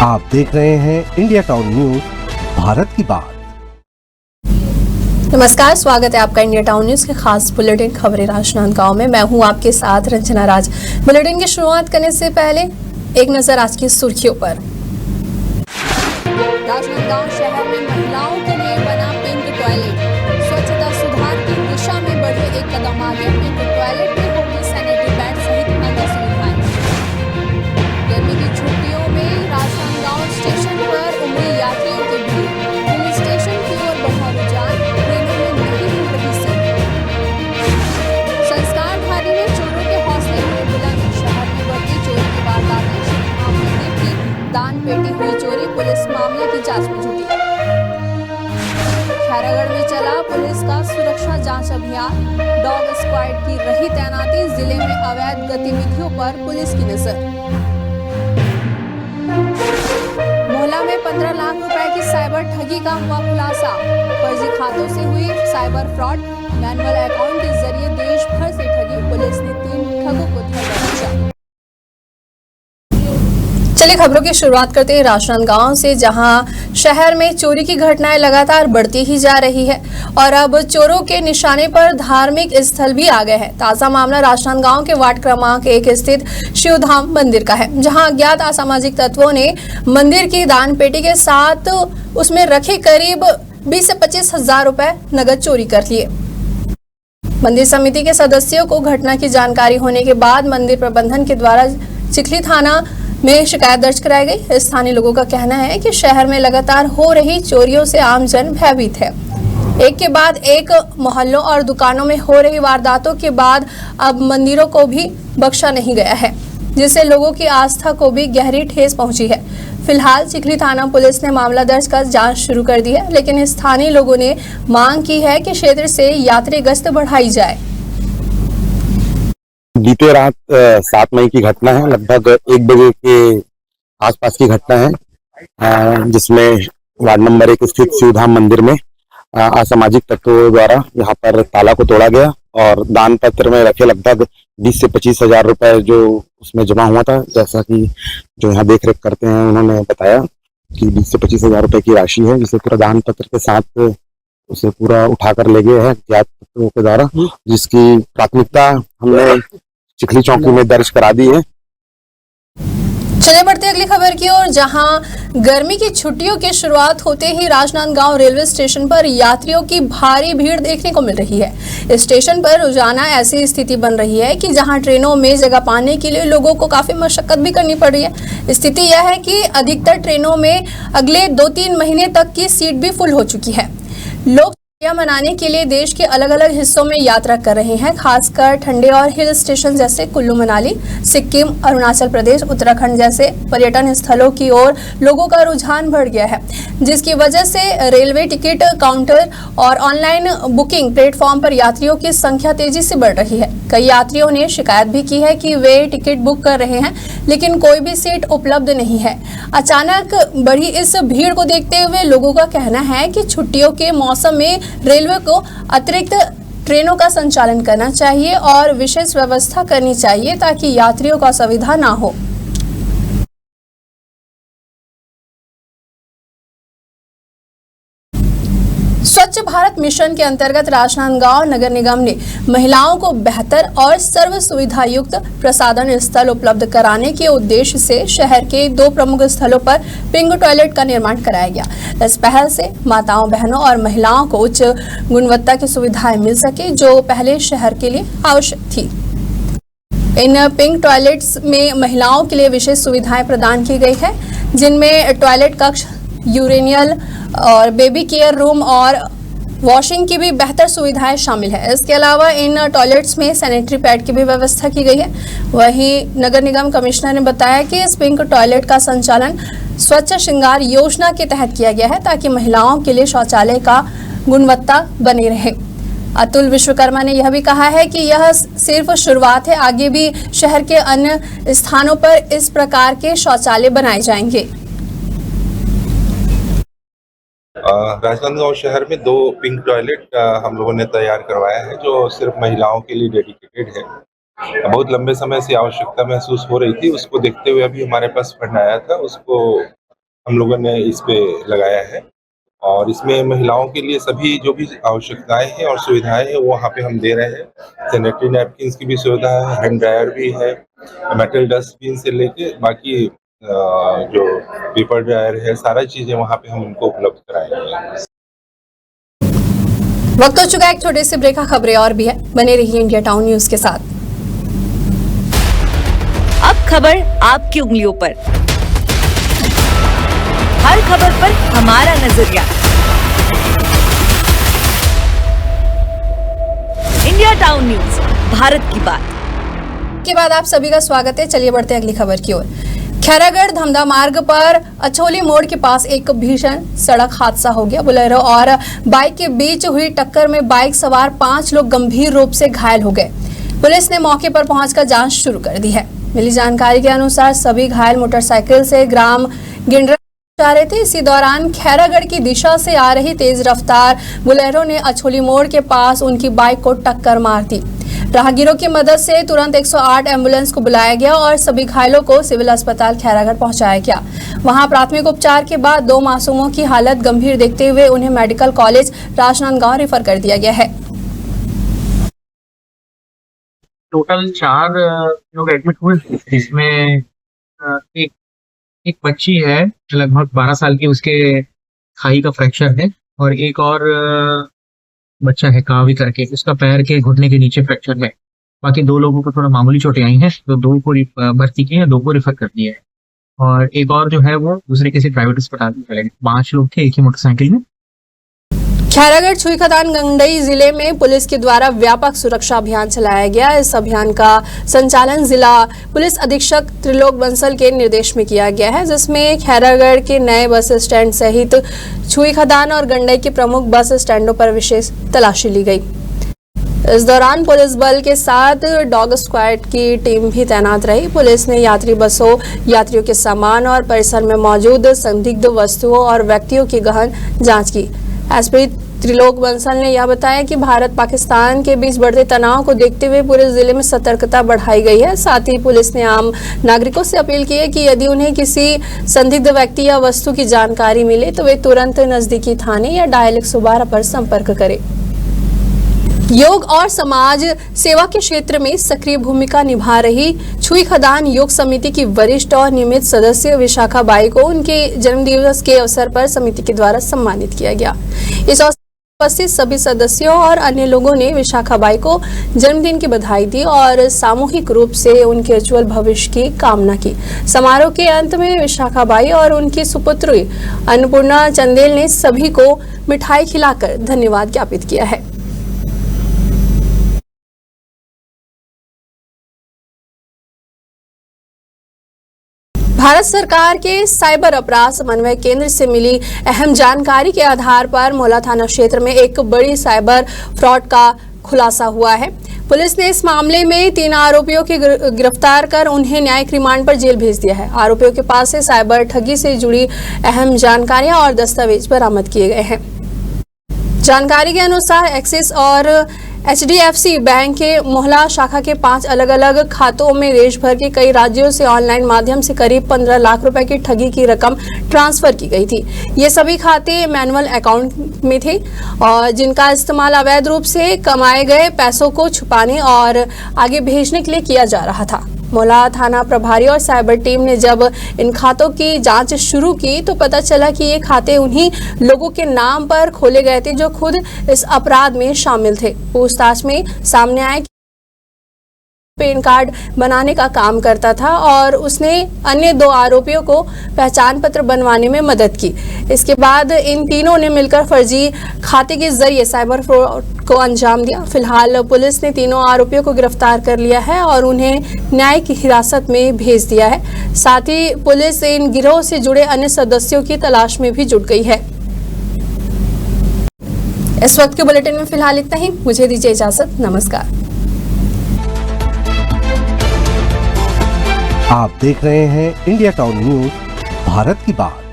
आप देख रहे हैं इंडिया टाउन न्यूज, भारत की बात। नमस्कार, स्वागत है आपका इंडिया टाउन न्यूज के खास बुलेटिन खबरें राजनांदगांव में। मैं हूं आपके साथ रंजना राज। बुलेटिन की शुरुआत करने से पहले एक नजर आज की सुर्खियों पर। राजनांदगांव शहर में महिलाओं के लिए बना पिंक टॉयलेट। स्वच्छता सुधार की दिशा में बढ़े एक कदम आगे। पिंक टॉयलेट में होगी सैनिटरी पैड सहित अन्य सुविधाएं। गर्मी की छुट्टियों में राजनांदगांव स्टेशन पर उमड़ी यात्रियों की भीड़। हिल स्टेशन की ओर बढ़ा रुझान, ट्रेनों में नहीं मिल रही सीट। संस्कारधारी में चोरों के हौसले हुए बुलंद। शहर में बढ़ती चोरी की वारदातें। शिव मंदिर की दान पेटी हुई चोरी, पुलिस मामले की जांच में जुटी। खैरागढ़ में चला पुलिस का सुरक्षा जांच अभियान। डॉग स्क्वाड की रही तैनाती। जिले में अवैध गतिविधियों पर पुलिस की नजर। मोहला में 15 लाख रुपए की साइबर ठगी का हुआ खुलासा। फर्जी खातों से हुई साइबर फ्रॉड। मैनुअल अकाउंट के जरिए देश भर से ठगी। पुलिस ने 3 ठगों को धर दबोचा। चलिए खबरों की शुरुआत करते हैं राजनांदगांव से, जहां शहर में चोरी की घटनाएं लगातार बढ़ती ही जा रही है और अब चोरों के निशाने पर धार्मिक स्थल भी आ गए हैं। ताजा मामला राजनांदगांव के वार्ड क्रमांक 1 स्थित शिवधाम मंदिर का है, जहां अज्ञात असामाजिक तत्वों ने मंदिर की दान पेटी के साथ उसमें रखे करीब 20 से 25 हजार रुपए नगद चोरी कर लिए। मंदिर समिति के सदस्यों को घटना की जानकारी होने के बाद मंदिर प्रबंधन के द्वारा चिखली थाना में शिकायत दर्ज कराई गई। स्थानीय लोगों का कहना है कि शहर में लगातार हो रही चोरियों से आमजन भयभीत है। एक के बाद एक मोहल्लों और दुकानों में हो रही वारदातों के बाद अब मंदिरों को भी बख्शा नहीं गया है, जिससे लोगों की आस्था को भी गहरी ठेस पहुंची है। फिलहाल चिखली थाना पुलिस ने मामला दर्ज कर जांच शुरू कर दी है, लेकिन स्थानीय लोगों ने मांग की है कि क्षेत्र से यात्री गश्त बढ़ाई जाए। बीते रात 7 मई की घटना है। लगभग 1 बजे के आसपास की घटना है, जिसमें वार्ड नंबर 1 स्थित शिवधाम मंदिर में असामाजिक तत्वों द्वारा यहाँ पर ताला को तोड़ा गया और दान पत्र में रखे लगभग 20 से 25 हजार रुपए जो उसमें जमा हुआ था। जैसा कि जो यहाँ देख रेख करते हैं उन्होंने बताया कि 20 से 25 हजार रुपए की राशि है, जिसे पूरा दान पत्र के साथ उसे पूरा उठाकर ले गए हैं अज्ञात तत्वों के द्वारा, जिसकी प्राथमिकता हमने चिखली चौकी में दर्ज करा दी है। चलिए बढ़ते अगली खबर की ओर, जहां गर्मी की छुट्टियों की शुरुआत होते ही राजनांदगांव रेलवे स्टेशन पर यात्रियों की भारी भीड़ देखने को मिल रही है। इस स्टेशन पर रोजाना ऐसी स्थिति बन रही है कि जहां ट्रेनों में जगह पाने के लिए लोगों को काफी मशक्कत भी करनी पड़ रही है। स्थिति यह है कि अधिकतर ट्रेनों में अगले 2-3 महीने तक की सीट भी फुल हो चुकी है। लोग मनाने के लिए देश के अलग अलग हिस्सों में यात्रा कर रहे हैं, खासकर ठंडे और हिल स्टेशन जैसे कुल्लू मनाली, सिक्किम, अरुणाचल प्रदेश, उत्तराखंड जैसे पर्यटन स्थलों की ओर लोगों का रुझान बढ़ गया है, जिसकी वजह से रेलवे टिकट काउंटर और ऑनलाइन बुकिंग प्लेटफॉर्म पर यात्रियों की संख्या तेजी से बढ़ रही है। कई यात्रियों ने शिकायत भी की है कि वे टिकट बुक कर रहे हैं, लेकिन कोई भी सीट उपलब्ध नहीं है। अचानक बढ़ी इस भीड़ को देखते हुए लोगों का कहना है कि छुट्टियों के मौसम में रेलवे को अतिरिक्त ट्रेनों का संचालन करना चाहिए और विशेष व्यवस्था करनी चाहिए ताकि यात्रियों का असुविधा ना हो। स्वच्छ भारत मिशन के अंतर्गत राजनांदगांव नगर निगम ने महिलाओं को बेहतर और सर्व सुविधा युक्त प्रसाधन स्थल उपलब्ध कराने के उद्देश्य से शहर के 2 प्रमुख स्थलों पर पिंक टॉयलेट का निर्माण कराया गया। इस पहल से माताओं, बहनों और महिलाओं को उच्च गुणवत्ता की सुविधाएं मिल सके, जो पहले शहर के लिए आवश्यक थी। इन पिंक टॉयलेट्स में महिलाओं के लिए विशेष सुविधाएं प्रदान की गई है, जिनमें टॉयलेट कक्ष, यूरेनियल और बेबी केयर रूम और वॉशिंग की भी बेहतर सुविधाएं शामिल है। इसके अलावा इन टॉयलेट्स में सैनिटरी पैड की भी व्यवस्था की गई है। वहीं नगर निगम कमिश्नर ने बताया कि इस पिंक टॉयलेट का संचालन स्वच्छ श्रृंगार योजना के तहत किया गया है, ताकि महिलाओं के लिए शौचालय का गुणवत्ता बनी रहे। अतुल विश्वकर्मा ने यह भी कहा है कि यह सिर्फ शुरुआत है, आगे भी शहर के अन्य स्थानों पर इस प्रकार के शौचालय बनाए जाएंगे। राजनांदगांव शहर में 2 पिंक टॉयलेट हम लोगों ने तैयार करवाया है, जो सिर्फ महिलाओं के लिए डेडिकेटेड है। बहुत लंबे समय से आवश्यकता महसूस हो रही थी, उसको देखते हुए अभी हमारे पास फंड आया था, उसको हम लोगों ने इस पे लगाया है और इसमें महिलाओं के लिए सभी जो भी आवश्यकताएं हैं और सुविधाएं हैं वो वहाँ पे हम दे रहे हैं। सैनिटरी नैपकिन्स की भी सुविधा है, हैंड ड्रायर भी है, मेटल डस्टबिन से लेके बाकी जो पेपर ड्रायर है, सारा चीजें वहाँ पे हम उनको उपलब्ध कराएंगे। वक्त हो चुका है एक छोटे से ब्रेक का, खबरें और भी है, बने रहिए इंडिया टाउन न्यूज के साथ। अब खबर आपकी उंगलियों पर, हर खबर पर हमारा नजरिया। इंडिया टाउन न्यूज, भारत की बात के बाद आप सभी का स्वागत है। चलिए बढ़ते हैं अगली खबर की ओर। खैरागढ़ धमधा मार्ग पर अछोली मोड़ के पास एक भीषण सड़क हादसा हो गया। बोलेरो और बाइक के बीच हुई टक्कर में बाइक सवार 5 लोग गंभीर रूप से घायल हो गए। पुलिस ने मौके पर पहुंचकर जांच शुरू कर दी है। मिली जानकारी के अनुसार सभी घायल मोटरसाइकिल से ग्राम गिंडरा जा रहे थे। इसी दौरान खैरागढ़ की दिशा से आ रही तेज रफ्तार बोलेरो ने अछोली मोड़ के पास उनकी बाइक को टक्कर मार दी। राहगीरों की मदद से तुरंत 108 एम्बुलेंस को बुलाया गया और सभी घायलों को सिविल अस्पताल खैरागढ़ पहुंचाया गया। वहां प्राथमिक उपचार के बाद 2 मासूमों की हालत गंभीर देखते हुए उन्हें मेडिकल कॉलेज राजनांदगांव रेफर कर दिया गया है। टोटल 4 लोग एडमिट हुए, जिसमें एक बच्ची है लगभग 12 साल की, उसके खाई का फ्रैक्चर है, और एक और बच्चा है कावी करके, उसका पैर के घुटने के नीचे फ्रैक्चर है। बाकी 2 लोगों को थोड़ा मामूली चोटें आई हैं, तो 2 को भर्ती किए हैं, 2 को रेफर कर दिया है, और एक और जो है वो दूसरे किसी प्राइवेट अस्पताल में चले गए। 5 लोग थे एक ही मोटरसाइकिल में। खैरागढ़ छुईखदान गंडई जिले में पुलिस के द्वारा व्यापक सुरक्षा अभियान चलाया गया। इस अभियान का संचालन जिला पुलिस अधीक्षक त्रिलोक बंसल के निर्देश में किया गया है, जिसमें खैरागढ़ के नए बस स्टैंड सहित छुईखदान और गंडई के प्रमुख बस स्टैंडों पर विशेष तलाशी ली गई। इस दौरान पुलिस बल के साथ डॉग स्क्वाड की टीम भी तैनात रही। पुलिस ने यात्री बसों, यात्रियों के सामान और परिसर में मौजूद संदिग्ध वस्तुओं और व्यक्तियों की गहन जाँच की। एसपी त्रिलोक बंसल ने यह बताया कि भारत पाकिस्तान के बीच बढ़ते तनाव को देखते हुए पूरे जिले में सतर्कता बढ़ाई गई है। साथ ही पुलिस ने आम नागरिकों से अपील की है कि यदि उन्हें किसी संदिग्ध व्यक्ति या वस्तु की जानकारी मिले तो वे तुरंत नजदीकी थाने या डायल 112 पर संपर्क करें। योग और समाज सेवा के क्षेत्र में सक्रिय भूमिका निभा रही छुईखदान योग समिति की वरिष्ठ और नियमित सदस्य विशाखा बाई को उनके जन्मदिवस के अवसर पर समिति के द्वारा सम्मानित किया गया। इस अवसर पर उपस्थित सभी सदस्यों और अन्य लोगों ने विशाखा बाई को जन्मदिन की बधाई दी और सामूहिक रूप से उनके उज्जवल भविष्य की कामना की। समारोह के अंत में विशाखा बाई और उनकी सुपुत्री अन्नपूर्णा चंदेल ने सभी को मिठाई खिलाकर धन्यवाद ज्ञापित किया है। भारत सरकार के साइबर अपराध समन्वय केंद्र से मिली अहम जानकारी के आधार पर मोला थाना क्षेत्र में एक बड़ी साइबर फ्रॉड का खुलासा हुआ है। पुलिस ने इस मामले में 3 आरोपियों के गिरफ्तार कर उन्हें न्यायिक रिमांड पर जेल भेज दिया है। आरोपियों के पास से साइबर ठगी से जुड़ी अहम जानकारियां और दस्तावेज बरामद किए गए हैं। जानकारी के अनुसार एक्सिस और HDFC बैंक के मोहला शाखा के 5 अलग अलग खातों में देश भर के कई राज्यों से ऑनलाइन माध्यम से करीब 15 लाख रुपए की ठगी की रकम ट्रांसफर की गई थी। ये सभी खाते मैनुअल अकाउंट में थे और जिनका इस्तेमाल अवैध रूप से कमाए गए पैसों को छुपाने और आगे भेजने के लिए किया जा रहा था। मोला थाना प्रभारी और साइबर टीम ने जब इन खातों की जांच शुरू की तो पता चला कि ये खाते उन्हीं लोगों के नाम पर खोले गए थे जो खुद इस अपराध में शामिल थे। पूछताछ में सामने आया कि पैन कार्ड बनाने का काम करता था और उसने अन्य 2 आरोपियों को पहचान पत्र बनवाने में मदद की। इसके बाद इन तीनों ने मिलकर फर्जी खाते के जरिए साइबर फ्रॉड को अंजाम दिया। फिलहाल पुलिस ने तीनों आरोपियों को गिरफ्तार कर लिया है और उन्हें न्यायिक हिरासत में भेज दिया है। साथ ही पुलिस इन गिरोह से जुड़े अन्य सदस्यों की तलाश में भी जुट गई है। इस वक्त के बुलेटिन में फिलहाल इतना ही। मुझे दीजिए इजाजत। नमस्कार। आप देख रहे हैं इंडिया टाउन न्यूज, भारत की बात।